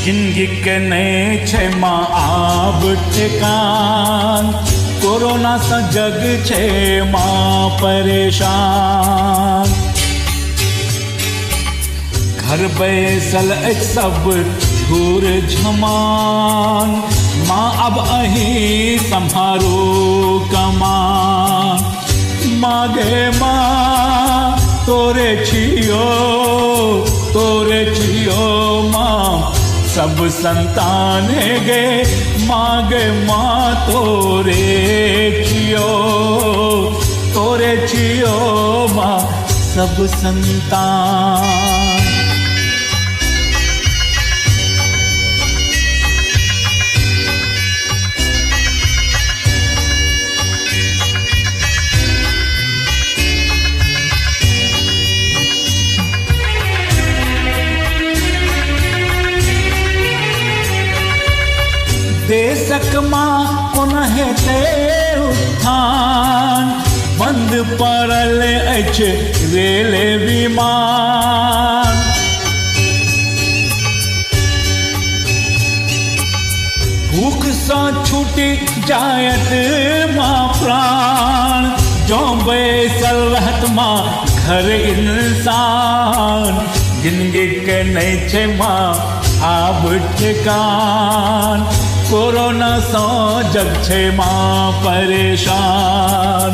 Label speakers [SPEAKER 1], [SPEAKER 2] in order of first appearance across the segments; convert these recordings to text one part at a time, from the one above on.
[SPEAKER 1] जिंदगी के नए छे माँ आब ठेकान, कोरोना से जग छे माँ परेशान। घर बैसल सब घूर झमान, माँ अब अही संभारो कमान। मागे माँ तोरे छियो माँ सब संतान है गे, मागे माँ तोरे छियो माँ सब संतान। देशक माँ पुनः ते उत्थान, बंद पड़ल अछि रेल विमान। भूख सँ छूटी जायत माँ प्राण, जो बैसल रहत माँ घर इंसान। जिंदगी के नहीं छे माँ आब ठेकान, कोरोना सो जग छे माँ परेशान।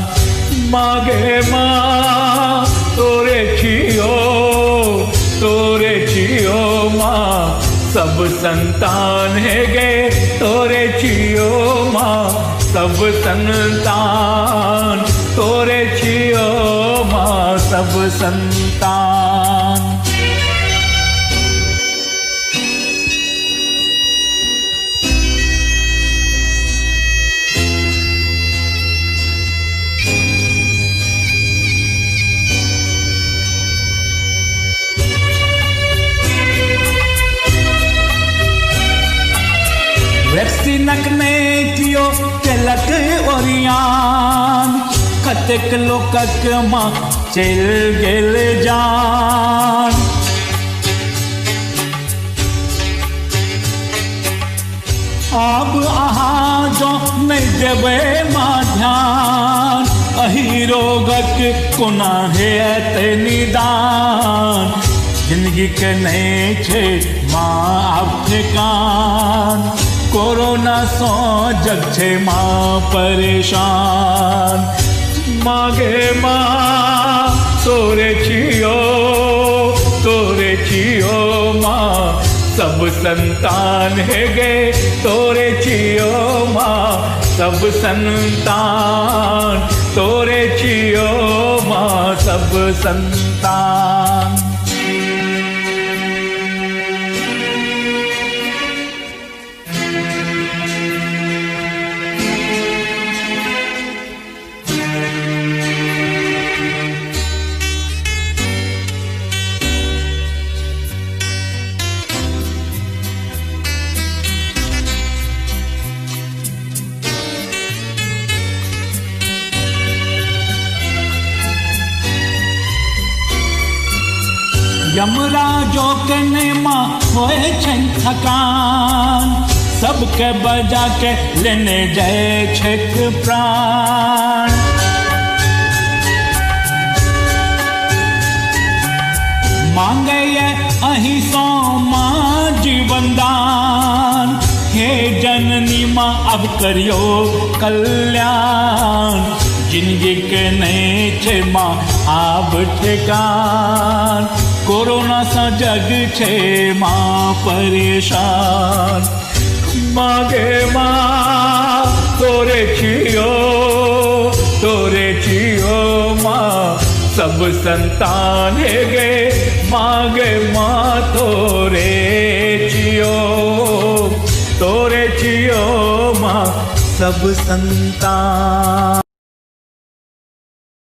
[SPEAKER 1] मागे माँ तोरे छियो माँ सब संतान है गे, तोरे छियो माँ सब संतान। तोरे छियो माँ सब संतान। वैक्सीनक ने कियो केलक ओरियान, कतेक लोकक माँ चल गेल जान। आब अहाँ जो नहीं देबै माँ ध्यान, अही रोगक कोना हेत निदान। जिंदगी के नहीं छे माँ आब ठेकान, कोरोना सो जग छे माँ परेशान। मागे माँ तोरे छियो माँ सब संतान है गे, तोरे छियो माँ सब संतान। तोरे छियो माँ सब संतान। यमराजो के नेमा होए छन थकान, सबके बजा के लेने जाए छेक प्राण। मांगे ये अही सो माँ जीवन दान, हे जननी माँ अब करियो कल्याण। जिंदगी के नहीं छे माँ आब ठेकान, कोरोना सा जग छे माँ परेशान। मागे माँ तोरे छियो माँ सब संतान है गे, मागे माँ तोरे छियो माँ सब संतान।